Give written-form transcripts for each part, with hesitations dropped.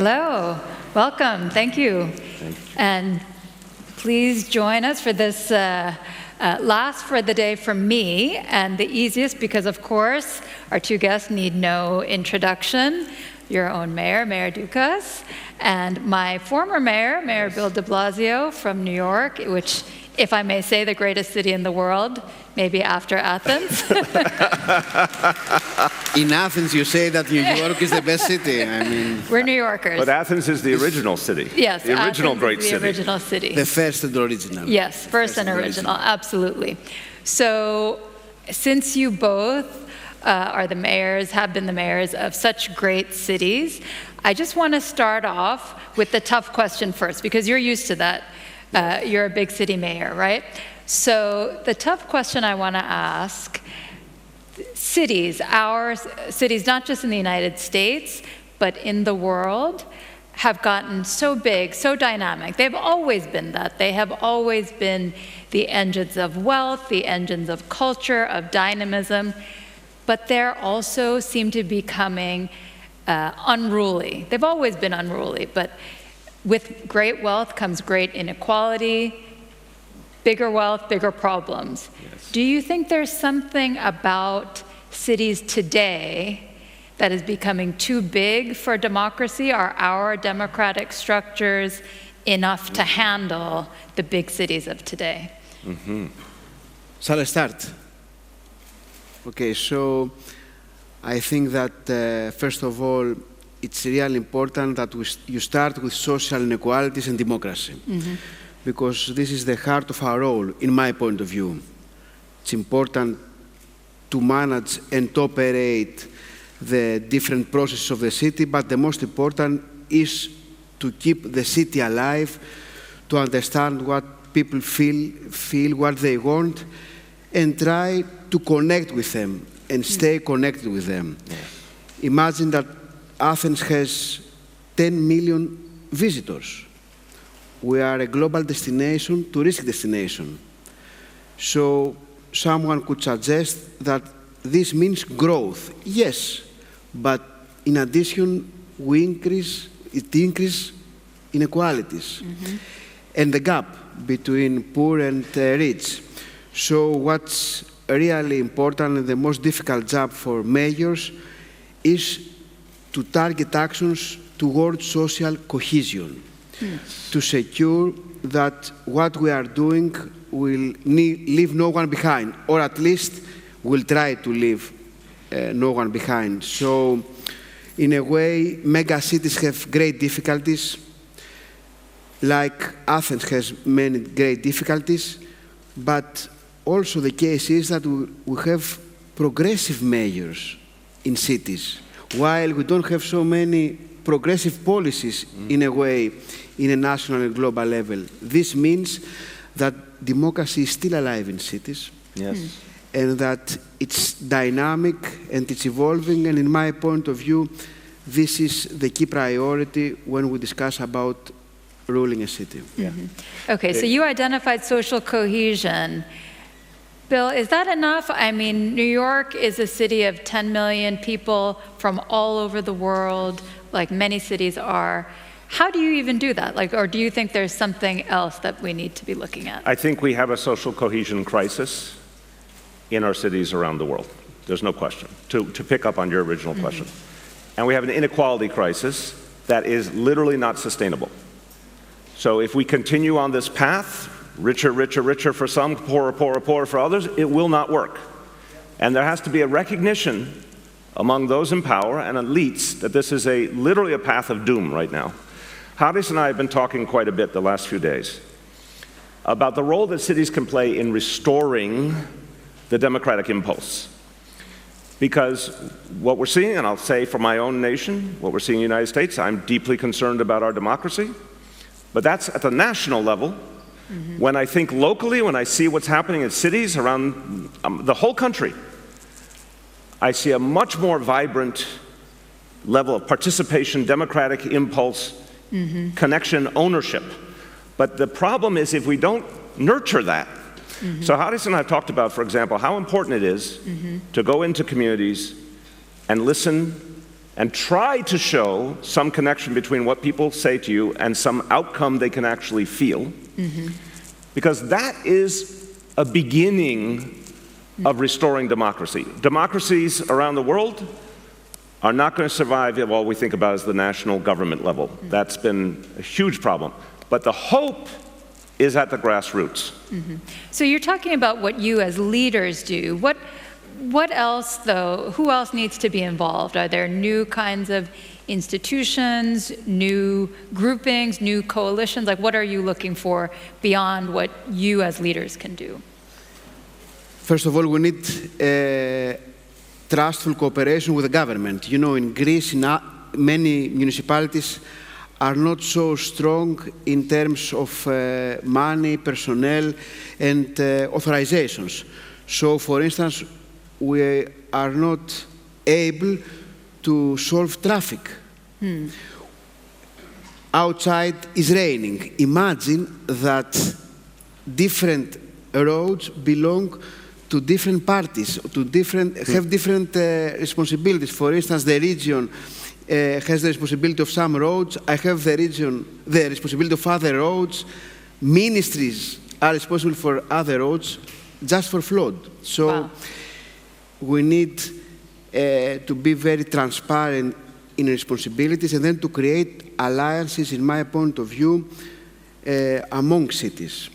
Hello, welcome, thank you. And please join us for this last for the day from me, and the easiest because, of course, our two guests need no introduction. Your own mayor, Mayor Doukas, and my former mayor, Mayor Bill de Blasio from New York, which, if I may say, the greatest city in the world, maybe after Athens. In Athens, you say that New York is the best city. I mean, we're New Yorkers. But Athens is the original city. Yes, the original Athens great is the city. Original city. the first and original. Yes, first and original, absolutely. So, since you both are the mayors, have been the mayors of such great cities, I just want to start off with the tough question first, because you're used to that. You're a big city mayor, right? So the tough question I want to ask, cities, our cities, not just in the United States, but in the world, have gotten so big, so dynamic. They've always been that. They have always been the engines of wealth, the engines of culture, of dynamism, but they're also seem to be becoming unruly. They've always been unruly, but with great wealth comes great inequality, bigger wealth, bigger problems. Yes. Do you think there's something about cities today that is becoming too big for democracy? Are our democratic structures enough to handle the big cities of today? Shall I start? Okay, so I think that first of all, it's really important that you start with social inequalities and democracy, because this is the heart of our role, in my point of view. It's important to manage and operate the different processes of the city, but the most important is to keep the city alive, to understand what people feel what they want, and try to connect with them and stay connected with them. Imagine that Athens has 10 million visitors. We are a global destination, touristic destination. So someone could suggest that this means growth. Yes, but in addition, it increases inequalities and the gap between poor and rich. So what's really important and the most difficult job for mayors is to target actions towards social cohesion, to secure that what we are doing will leave no one behind, or at least will try to leave no one behind. So, in a way, mega cities have great difficulties, like Athens has many great difficulties, but also the case is that we have progressive mayors in cities, while we don't have so many progressive policies in a way, in a national and global level. This means that democracy is still alive in cities. Yes. And that it's dynamic and it's evolving, and in my point of view, this is the key priority when we discuss about ruling a city. Okay, so you identified social cohesion. Bill, is that enough? I mean, New York is a city of 10 million people from all over the world, like many cities are. How do you even do that? Or do you think there's something else that we need to be looking at? I think we have a social cohesion crisis in our cities around the world. There's no question, to pick up on your original question. And we have an inequality crisis that is literally not sustainable. So if we continue on this path, richer, richer, richer for some, poorer, poorer, poorer for others, it will not work. And there has to be a recognition among those in power and elites that this is literally a path of doom right now. Hadis and I have been talking quite a bit the last few days about the role that cities can play in restoring the democratic impulse. Because what we're seeing, and I'll say for my own nation, what we're seeing in the United States, I'm deeply concerned about our democracy, but that's at the national level. When I think locally, when I see what's happening in cities around the whole country, I see a much more vibrant level of participation, democratic impulse, connection, ownership. But the problem is if we don't nurture that. So Hadis and I have talked about, for example, how important it is to go into communities and listen and try to show some connection between what people say to you and some outcome they can actually feel, because that is a beginning of restoring democracy. Democracies around the world are not going to survive at what we think about as the national government level. That's been a huge problem. But the hope is at the grassroots. So you're talking about what you as leaders do. What else, though, who else needs to be involved? Are there new kinds of institutions, new groupings, new coalitions? Like, what are you looking for beyond what you as leaders can do? First of all, we need trustful cooperation with the government. You know, in Greece, many municipalities are not so strong in terms of money, personnel, and authorizations. So, for instance, we are not able to solve traffic. Outside is raining. Imagine that different roads belong to different parties, have different responsibilities. For instance, the region has the responsibility of some roads. I have the responsibility of other roads. Ministries are responsible for other roads, just for flood. So we need to be very transparent in responsibilities and then to create alliances, in my point of view, among cities.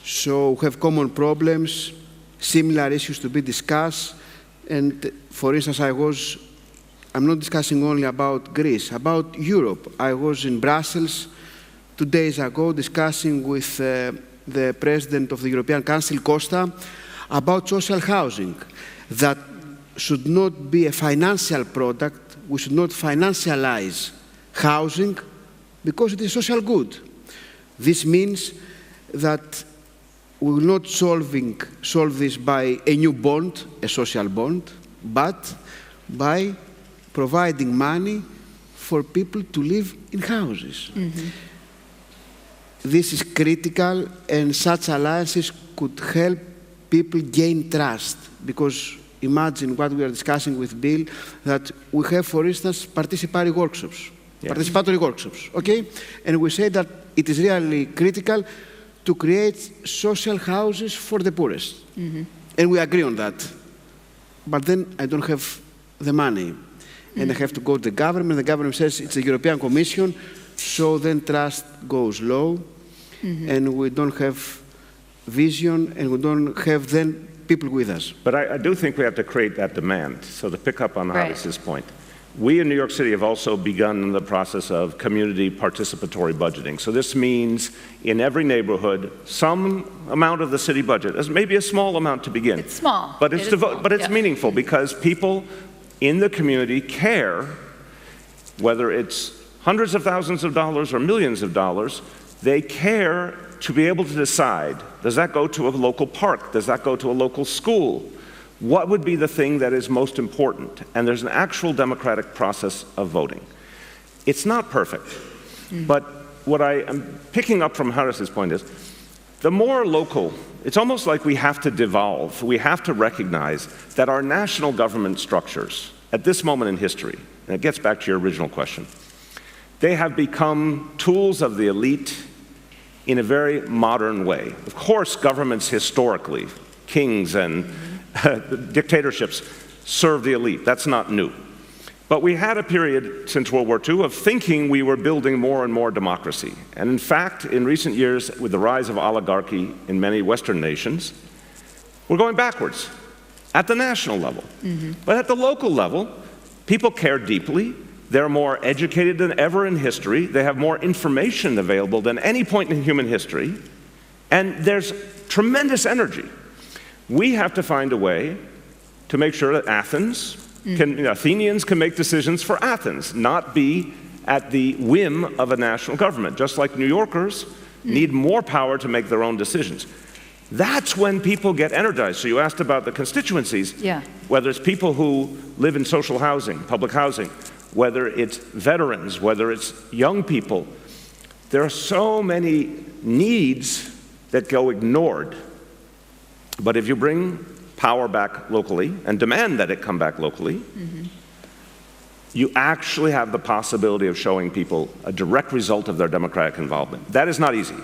So we have common problems, similar issues to be discussed. And for instance, I'm not discussing only about Greece, about Europe. I was in Brussels 2 days ago discussing with the President of the European Council, Costa, about social housing. That should not be a financial product. We should not financialize housing because it is social good. This means that we will not solve this by a new bond, a social bond, but by providing money for people to live in houses. This is critical, and such alliances could help people gain trust, because imagine what we are discussing with Bill, that we have, for instance, participatory workshops, okay? And we say that it is really critical to create social houses for the poorest. And we agree on that. But then I don't have the money. And I have to go to the government. The government says it's the European Commission, so then trust goes low, and we don't have vision, and we don't have then people with us. But I do think we have to create that demand. So to pick up on Haris's point, we in New York City have also begun the process of community participatory budgeting. So this means in every neighborhood, some amount of the city budget, maybe a small amount to begin. It's small. But it's meaningful, because people in the community care, whether it's hundreds of thousands of dollars or millions of dollars, they care to be able to decide, does that go to a local park? Does that go to a local school? What would be the thing that is most important? And there's an actual democratic process of voting. It's not perfect, but what I am picking up from Haris's point is, the more local, it's almost like we have to devolve. We have to recognize that our national government structures, at this moment in history, and it gets back to your original question, they have become tools of the elite in a very modern way. Of course, governments historically, kings and dictatorships, serve the elite. That's not new. But we had a period since World War II of thinking we were building more and more democracy. And in fact, in recent years, with the rise of oligarchy in many Western nations, we're going backwards at the national level. But at the local level, people care deeply. They're more educated than ever in history. They have more information available than any point in human history. And there's tremendous energy. We have to find a way to make sure that Athens, Athenians can make decisions for Athens, not be at the whim of a national government, just like New Yorkers need more power to make their own decisions. That's when people get energized. So you asked about the constituencies, whether it's people who live in social housing, public housing, whether it's veterans, whether it's young people. There are so many needs that go ignored. But if you bring power back locally and demand that it come back locally, you actually have the possibility of showing people a direct result of their democratic involvement. That is not easy,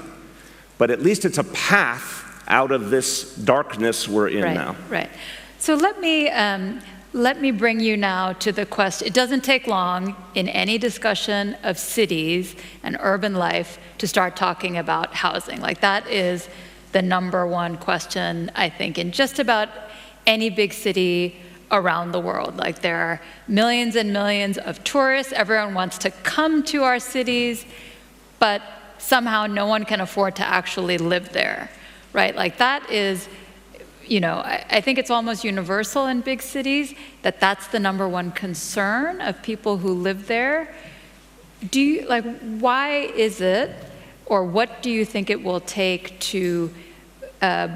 but at least it's a path out of this darkness we're in now. Right. So let me bring you now to the question. It doesn't take long in any discussion of cities and urban life to start talking about housing. Like, that is the number one question, I think, in just about any big city around the world. Like, there are millions and millions of tourists. Everyone wants to come to our cities, but somehow no one can afford to actually live there, right? Like, that is, I think it's almost universal in big cities that that's the number one concern of people who live there. Why is it, or what do you think it will take to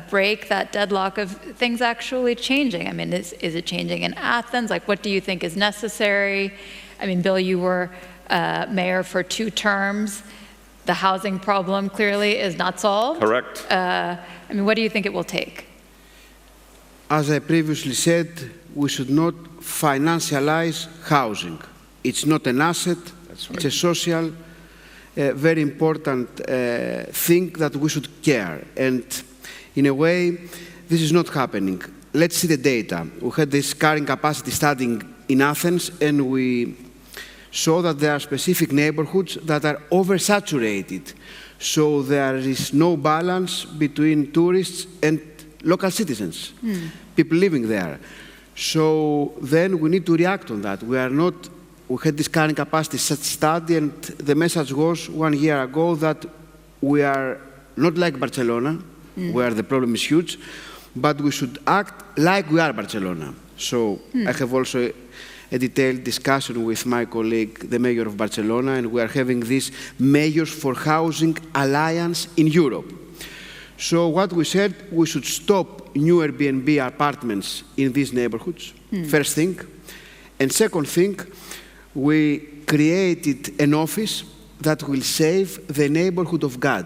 break that deadlock of things actually changing? I mean, is it changing in Athens? Like, what do you think is necessary? I mean, Bill, you were mayor for 2 terms. The housing problem clearly is not solved. Correct. I mean, what do you think it will take? As I previously said, we should not financialize housing. It's not an asset. That's right. It's a social, very important thing that we should care. And in a way, this is not happening. Let's see the data. We had this carrying capacity study in Athens, and we saw that there are specific neighborhoods that are oversaturated. So there is no balance between tourists and local citizens, people living there. So then we need to react on that. We had this carrying capacity study, and the message was 1 year ago that we are not like Barcelona, where the problem is huge, but we should act like we are Barcelona. So I have also a detailed discussion with my colleague, the mayor of Barcelona, and we are having this Mayors for Housing Alliance in Europe. So what we said, we should stop new Airbnb apartments in these neighborhoods, first thing. And second thing, we created an office that will save the neighborhood of God.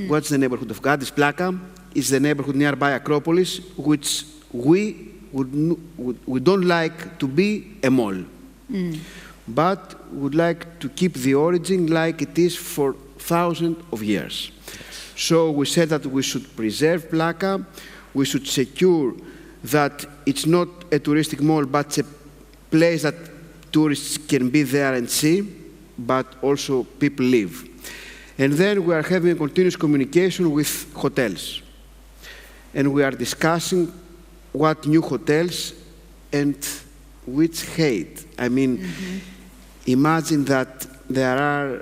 What's the neighborhood of God? It's Plaka. It's the neighborhood nearby Acropolis, which we don't like to be a mall. But would like to keep the origin like it is for thousands of years. So we said that we should preserve Plaka, we should secure that it's not a touristic mall, but it's a place that tourists can be there and see, but also people live. And then we are having a continuous communication with hotels. And we are discussing what new hotels and which height. I mean, imagine that there are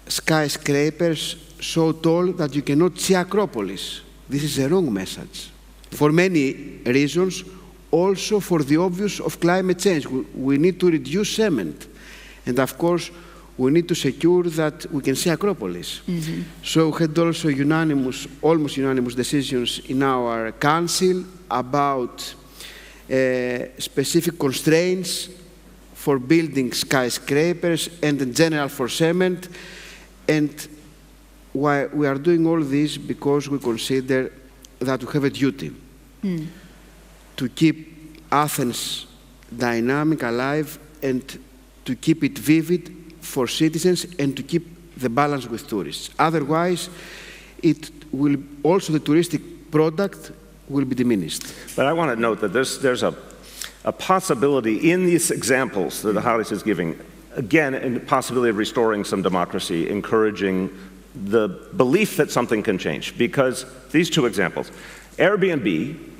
skyscrapers so tall that you cannot see Acropolis. This is a wrong message. For many reasons, also for the obvious of climate change. We need to reduce cement. And of course, we need to secure that we can see Acropolis. So we had also almost unanimous decisions in our council about specific constraints for building skyscrapers and in general for cement. And why we are doing all this because we consider that we have a duty to keep Athens dynamic, alive, and to keep it vivid for citizens and to keep the balance with tourists. Otherwise, it will also the touristic product will be diminished. But I want to note that there's a possibility in these examples that the Haris is giving, again, a possibility of restoring some democracy, encouraging the belief that something can change. Because these 2 examples, Airbnb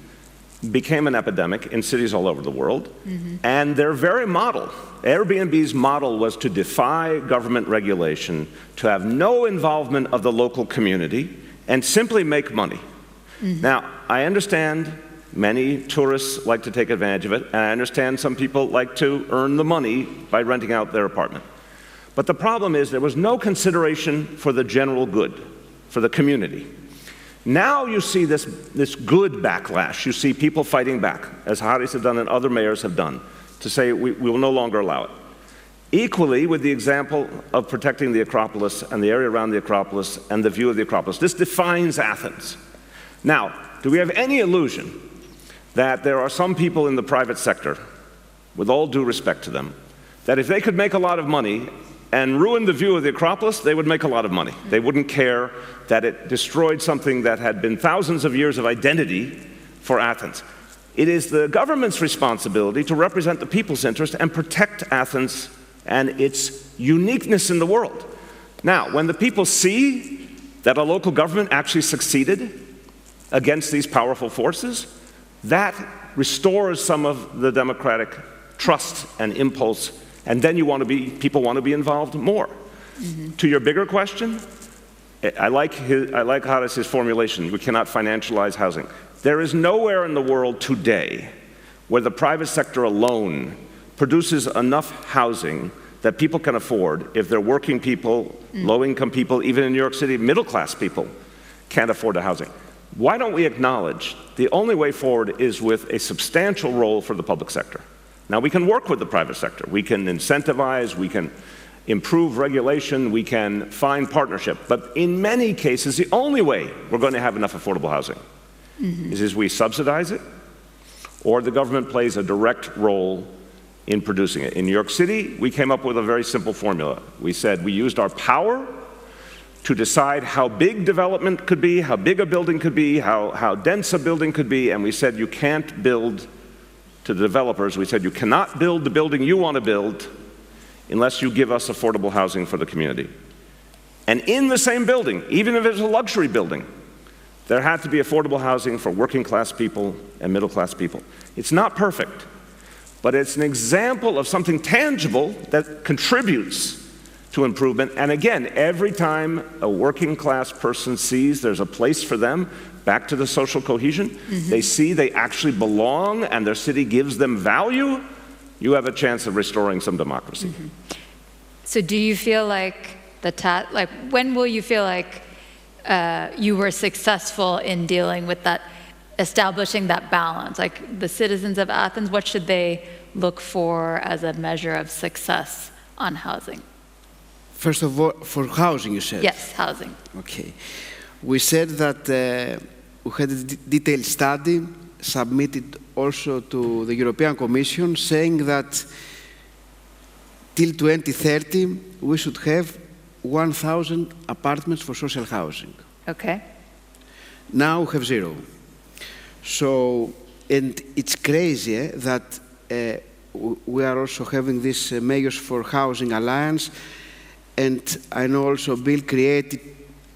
became an epidemic in cities all over the world, and their very model, Airbnb's model was to defy government regulation, to have no involvement of the local community, and simply make money. Now, I understand many tourists like to take advantage of it, and I understand some people like to earn the money by renting out their apartment. But the problem is there was no consideration for the general good, for the community. Now you see this good backlash. You see people fighting back, as Haris have done and other mayors have done, to say we will no longer allow it. Equally, with the example of protecting the Acropolis and the area around the Acropolis and the view of the Acropolis, this defines Athens. Now, do we have any illusion that there are some people in the private sector, with all due respect to them, that if they could make a lot of money and ruin the view of the Acropolis, they would make a lot of money. They wouldn't care that it destroyed something that had been thousands of years of identity for Athens. It is the government's responsibility to represent the people's interest and protect Athens and its uniqueness in the world. Now, when the people see that a local government actually succeeded against these powerful forces, that restores some of the democratic trust and impulse, and then people want to be involved more. To your bigger question, I like Haris's formulation, we cannot financialize housing. There is nowhere in the world today where the private sector alone produces enough housing that people can afford if they're working people, low-income people, even in New York City, middle-class people can't afford the housing. Why don't we acknowledge the only way forward is with a substantial role for the public sector? Now, we can work with the private sector. We can incentivize, we can improve regulation, we can find partnership. But in many cases, the only way we're going to have enough affordable housing is we subsidize it, or the government plays a direct role in producing it. In New York City, we came up with a very simple formula. We said we used our power to decide how big development could be, how big a building could be, how dense a building could be, and we said you can't build, to the developers, we said you cannot build the building you want to build unless you give us affordable housing for the community. And in the same building, even if it's a luxury building, there had to be affordable housing for working class people and middle class people. It's not perfect, but it's an example of something tangible that contributes to improvement. And again, every time a working class person sees there's a place for them, back to the social cohesion, they see they actually belong and their city gives them value, you have a chance of restoring some democracy. So do you feel like when will you feel like you were successful in dealing with that, establishing that balance? Like the citizens of Athens, what should they look for as a measure of success on housing? First of all, for housing, you said? Yes, housing. Okay. We said that we had a detailed study submitted also to the European Commission saying that till 2030 we should have 1,000 apartments for social housing. Okay. Now we have 0. So, and it's crazy that we are also having this Mayors for Housing Alliance, and I know also Bill created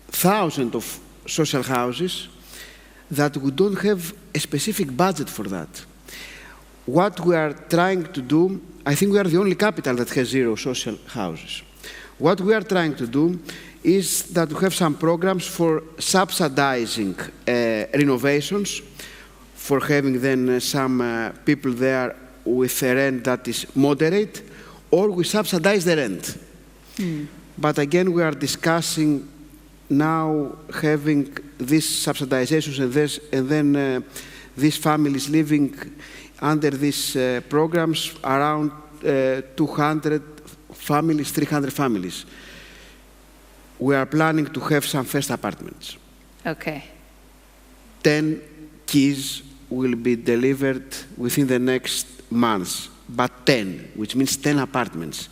thousands of social houses that we don't have a specific budget for that. What we are trying to do, I think we are the only capital that has 0 social houses. What we are trying to do is that we have some programs for subsidizing renovations, for having then some people there with a rent that is moderate, or we subsidize the rent. But again, we are discussing now having these subsidizations and then these families living under these programs, around 200 families, 300 families. We are planning to have some first apartments. Okay. 10 keys will be delivered within the next months, but 10, which means 10 apartments.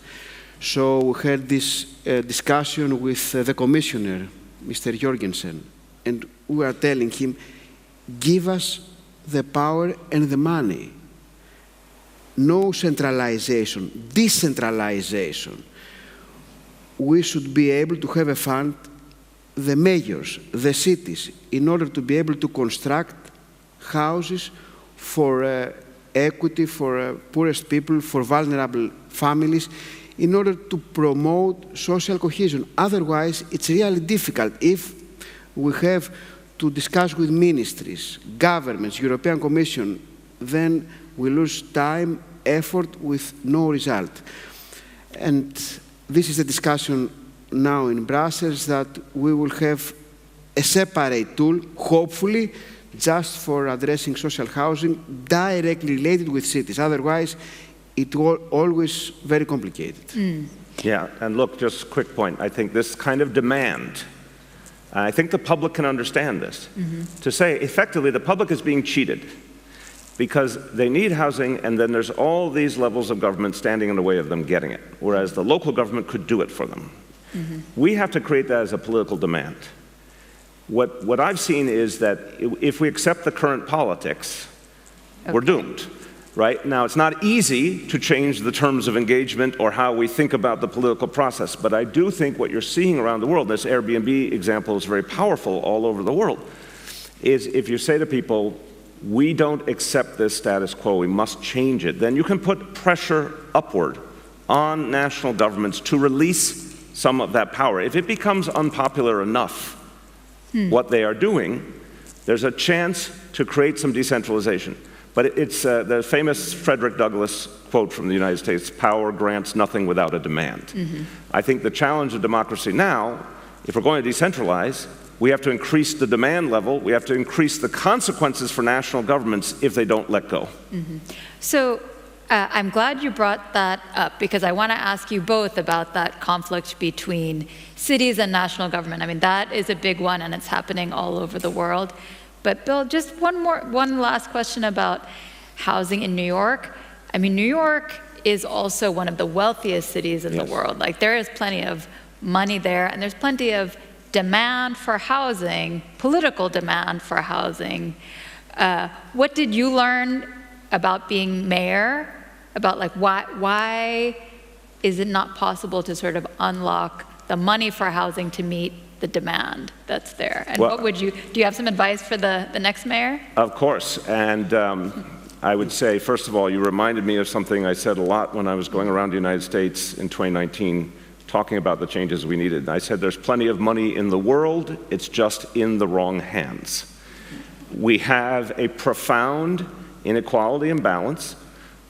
So we had this discussion with the commissioner, Mr. Jorgensen, and we are telling him, give us the power and the money. No centralization, decentralization. We should be able to have a fund, the mayors, the cities, in order to be able to construct houses for equity, for poorest people, for vulnerable families, in order to promote social cohesion. Otherwise, it's really difficult if we have to discuss with ministries, governments, European Commission, then we lose time, effort with no result. And this is a discussion now in Brussels that we will have a separate tool, hopefully, just for addressing social housing directly related with cities. Otherwise, it will always very complicated. Yeah, and look, just a quick point. I think this kind of demand, I think the public can understand this, to say effectively the public is being cheated. because they need housing, and then there's all these levels of government standing in the way of them getting it, whereas the local government could do it for them. We have to create that as a political demand. What I've seen is that if we accept the current politics, we're doomed. Right? Now, it's not easy to change the terms of engagement or how we think about the political process, but I do think what you're seeing around the world, this Airbnb example is very powerful all over the world, is if you say to people, we don't accept this status quo, we must change it, then you can put pressure upward on national governments to release some of that power. If it becomes unpopular enough, what they are doing, there's a chance to create some decentralization. But it's the famous Frederick Douglass quote from the United States, power grants nothing without a demand. I think the challenge of democracy now, if we're going to decentralize, we have to increase the demand level, we have to increase the consequences for national governments if they don't let go. So I'm glad you brought that up, because I want to ask you both about that conflict between cities and national government. I mean, that is a big one, and it's happening all over the world. But Bill, just one last question about housing in New York. I mean, New York is also one of the wealthiest cities in the world. Like, there is plenty of money there, and there's plenty of demand for housing, political demand for housing. What did you learn about being mayor? About like why is it not possible to sort of unlock the money for housing to meet the demand that's there? And well, do you have some advice for the next mayor? Of course, and I would say, first of all, you reminded me of something I said a lot when I was going around the United States in 2019, talking about the changes we needed. I said there's plenty of money in the world, it's just in the wrong hands. We have a profound inequality imbalance.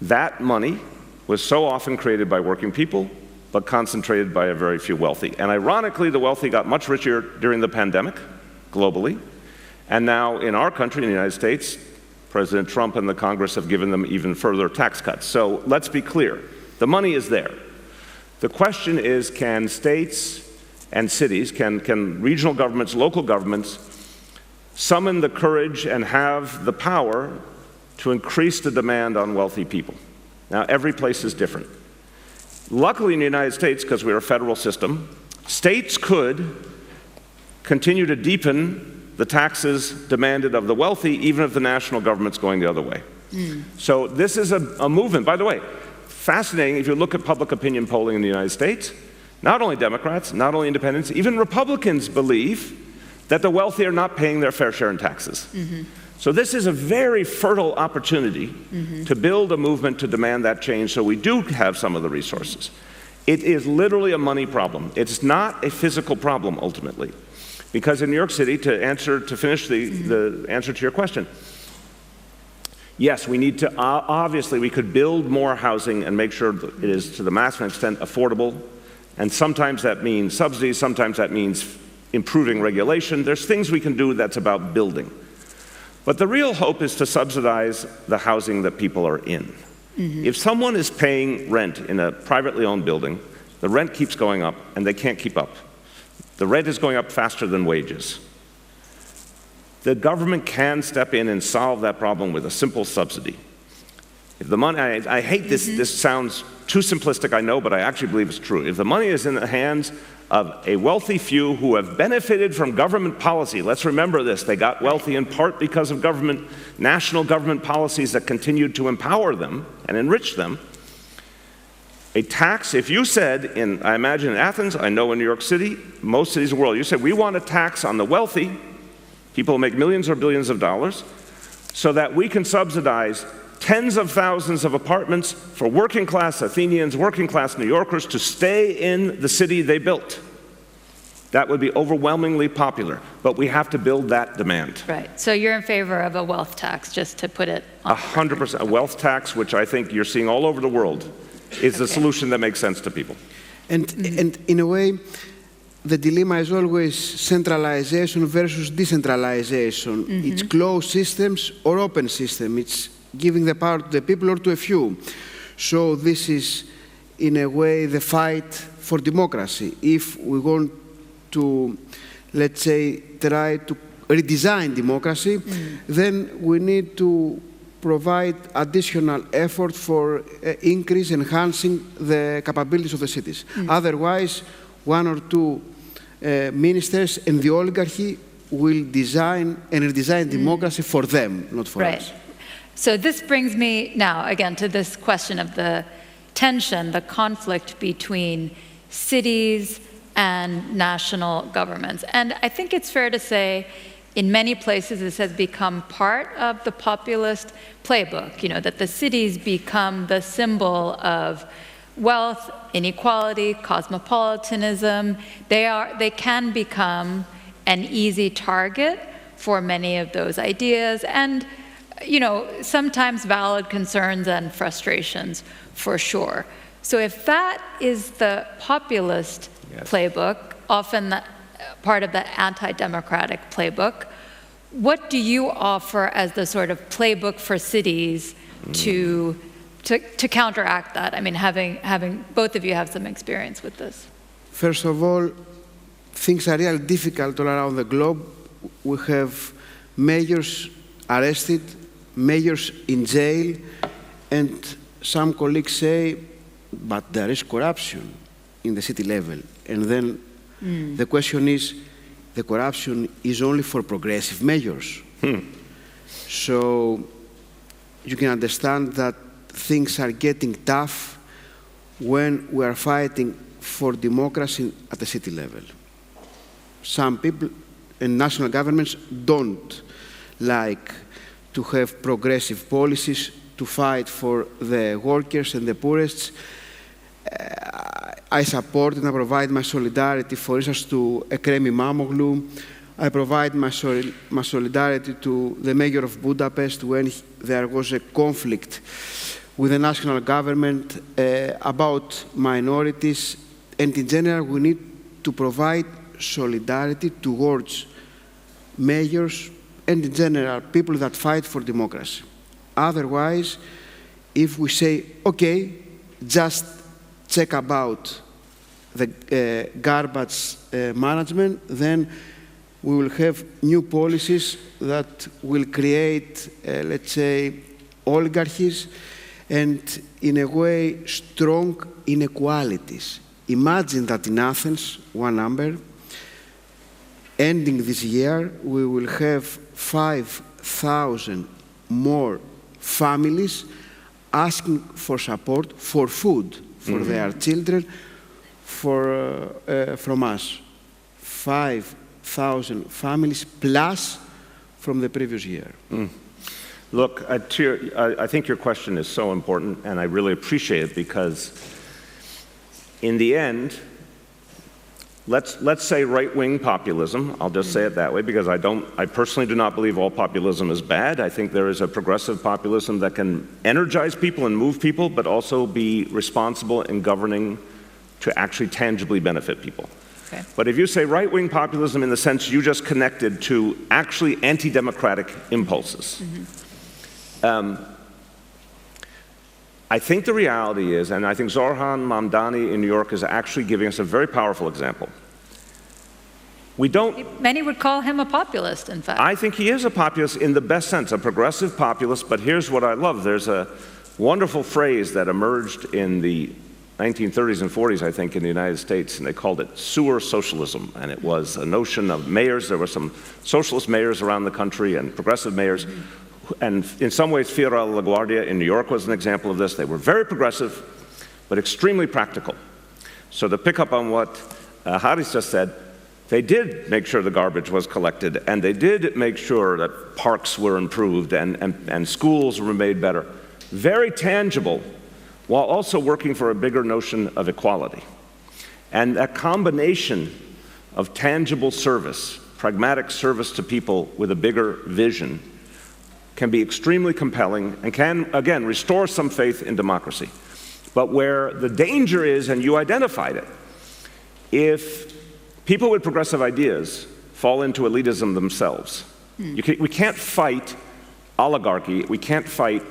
That money was so often created by working people, but concentrated by a very few wealthy. And ironically, the wealthy got much richer during the pandemic, globally. And now in our country, in the United States, President Trump and the Congress have given them even further tax cuts. So let's be clear, the money is there. The question is, can states and cities, can regional governments, local governments, summon the courage and have the power to increase the demand on wealthy people? Now, every place is different. Luckily in the United States, because we're a federal system, states could continue to deepen the taxes demanded of the wealthy, even if the national government's going the other way. So this is a movement. By the way, fascinating, if you look at public opinion polling in the United States, not only Democrats, not only independents, even Republicans believe that the wealthy are not paying their fair share in taxes. So this is a very fertile opportunity to build a movement to demand that change, so we do have some of the resources. It is literally a money problem. It's not a physical problem, ultimately. Because in New York City, to finish the answer to your question, yes, we need to, obviously, we could build more housing and make sure that it is, to the maximum extent, affordable. And sometimes that means subsidies, sometimes that means improving regulation. There's things we can do that's about building. But the real hope is to subsidize the housing that people are in. If someone is paying rent in a privately owned building, the rent keeps going up and they can't keep up. The rent is going up faster than wages. The government can step in and solve that problem with a simple subsidy. If the money, I hate this, this sounds too simplistic, I know, but I actually believe it's true. If the money is in the hands of a wealthy few who have benefited from government policy, let's remember this, they got wealthy in part because of national government policies that continued to empower them and enrich them. A tax, if you said, I imagine in Athens, I know in New York City, most cities of the world, you said we want a tax on the wealthy, people who make millions or billions of dollars, so that we can subsidize tens of thousands of apartments for working class Athenians, working class New Yorkers to stay in the city they built. That would be overwhelmingly popular, but we have to build that demand. Right, so you're in favor of a wealth tax, just to put it on 100%. A wealth tax, which I think you're seeing all over the world, is the solution that makes sense to people. And in a way, the dilemma is always centralization versus decentralization. It's closed systems or open system. It's giving the power to the people or to a few. So this is, in a way, the fight for democracy. If we want to, let's say, try to redesign democracy, then we need to provide additional effort for enhancing the capabilities of the cities. Otherwise, one or two ministers and the oligarchy will design and redesign democracy for them, not for us. So this brings me now, again, to this question of the tension, the conflict between cities and national governments. And I think it's fair to say, in many places, this has become part of the populist playbook, that the cities become the symbol of wealth, inequality, cosmopolitanism. They can become an easy target for many of those ideas and, sometimes valid concerns and frustrations for sure. So if that is the populist playbook, often part of the anti-democratic playbook, what do you offer as the sort of playbook for cities to counteract that? I mean, having both of you have some experience with this. First of all, things are really difficult all around the globe. We have mayors arrested, mayors in jail, and some colleagues say, but there is corruption in the city level. And then the question is, the corruption is only for progressive mayors. So you can understand that things are getting tough when we are fighting for democracy at the city level. Some people and national governments don't like to have progressive policies to fight for the workers and the poorest. I support and I provide my solidarity, for instance, to Ekrem İmamoğlu. I provide my solidarity to the mayor of Budapest when there was a conflict with the national government about minorities. And in general, we need to provide solidarity towards mayors and in general people that fight for democracy. Otherwise, if we say, okay, just check about the garbage management, then we will have new policies that will create, let's say, oligarchies and, in a way, strong inequalities. Imagine that in Athens, one number, ending this year, we will have 5,000 more families asking for support for food for their children from us. 5,000 families plus from the previous year. Look, I think your question is so important, and I really appreciate it because in the end, let's say right-wing populism. I'll just say it that way because I personally do not believe all populism is bad. I think there is a progressive populism that can energize people and move people, but also be responsible in governing to actually tangibly benefit people. Okay. But if you say right-wing populism in the sense you just connected to actually anti-democratic impulses, I think the reality is, and I think Zorhan Mamdani in New York is actually giving us a very powerful example. Many would call him a populist, in fact. I think he is a populist in the best sense, a progressive populist, but here's what I love. There's a wonderful phrase that emerged in the 1930s and 40s, I think, in the United States, and they called it sewer socialism, and it was a notion of mayors. There were some socialist mayors around the country and progressive mayors. And in some ways, Fiera LaGuardia in New York was an example of this. They were very progressive, but extremely practical. So to pick up on what Haris just said, they did make sure the garbage was collected, and they did make sure that parks were improved and schools were made better. Very tangible, while also working for a bigger notion of equality. And that combination of tangible service, pragmatic service to people with a bigger vision, can be extremely compelling and can, again, restore some faith in democracy. But where the danger is, and you identified it, if people with progressive ideas fall into elitism themselves, we can't fight oligarchy, we can't fight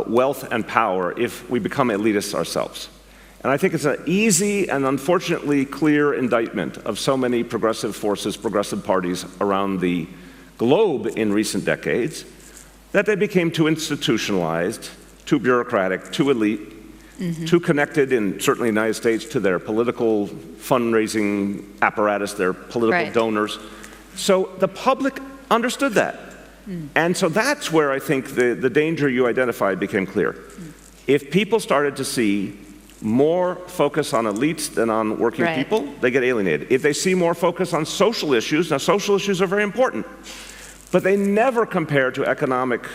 wealth and power if we become elitists ourselves. And I think it's an easy and unfortunately clear indictment of so many progressive forces, progressive parties around the globe in recent decades, that they became too institutionalized, too bureaucratic, too elite, too connected, certainly in the United States, to their political fundraising apparatus, their political donors. So the public understood that. And so that's where I think the danger you identified became clear. If people started to see more focus on elites than on working people, they get alienated. If they see more focus on social issues, now social issues are very important, but they never compare to economic,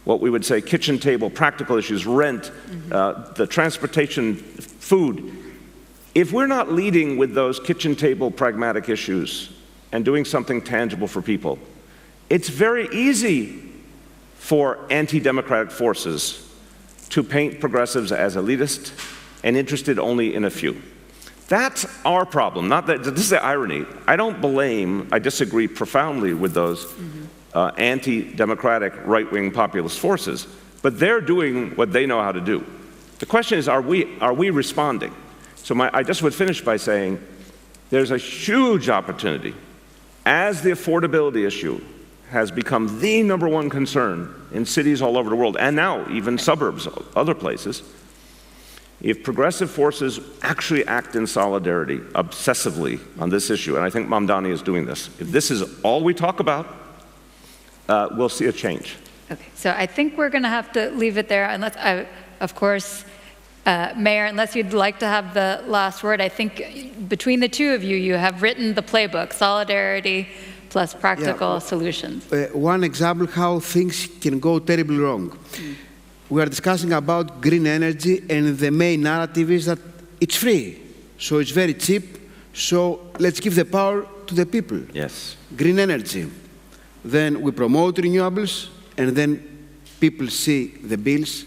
what we would say, kitchen table, practical issues, rent, the transportation, food. If we're not leading with those kitchen table pragmatic issues and doing something tangible for people, it's very easy for anti-democratic forces to paint progressives as elitist and interested only in a few. That's our problem. Not that, this is the irony. I don't blame, I disagree profoundly with those anti-democratic right-wing populist forces, but they're doing what they know how to do. The question is, are we responding? So I just would finish by saying there's a huge opportunity as the affordability issue has become the #1 concern in cities all over the world, and now even suburbs, other places. If progressive forces actually act in solidarity, obsessively on this issue, and I think Mamdani is doing this, if this is all we talk about, we'll see a change. Okay, so I think we're going to have to leave it there, unless, of course, Mayor, unless you'd like to have the last word. I think between the two of you, you have written the playbook, solidarity plus practical solutions. One example how things can go terribly wrong. We are discussing about green energy, and the main narrative is that it's free, so it's very cheap, so let's give the power to the people. Yes. Green energy. Then we promote renewables, and then people see the bills,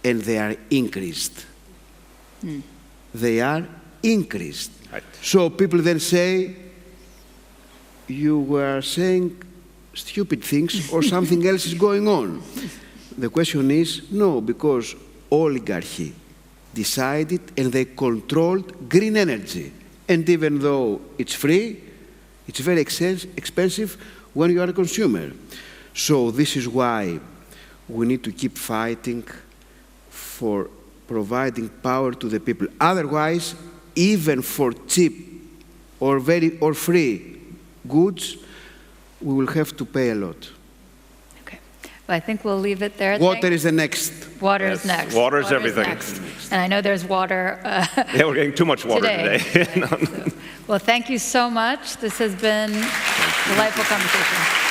and they are increased. They are increased. Right. So people then say, you were saying stupid things or something else is going on. The question is, no, because oligarchy decided and they controlled green energy. And even though it's free, it's very expensive when you are a consumer. So this is why we need to keep fighting for providing power to the people. Otherwise, even for cheap or free goods, we will have to pay a lot. Okay. Well, I think we'll leave it there. Water is the next. Water is next. Water is everything. Next. And I know there's water yeah, we're getting too much water today. Well, thank you so much. This has been a delightful conversation.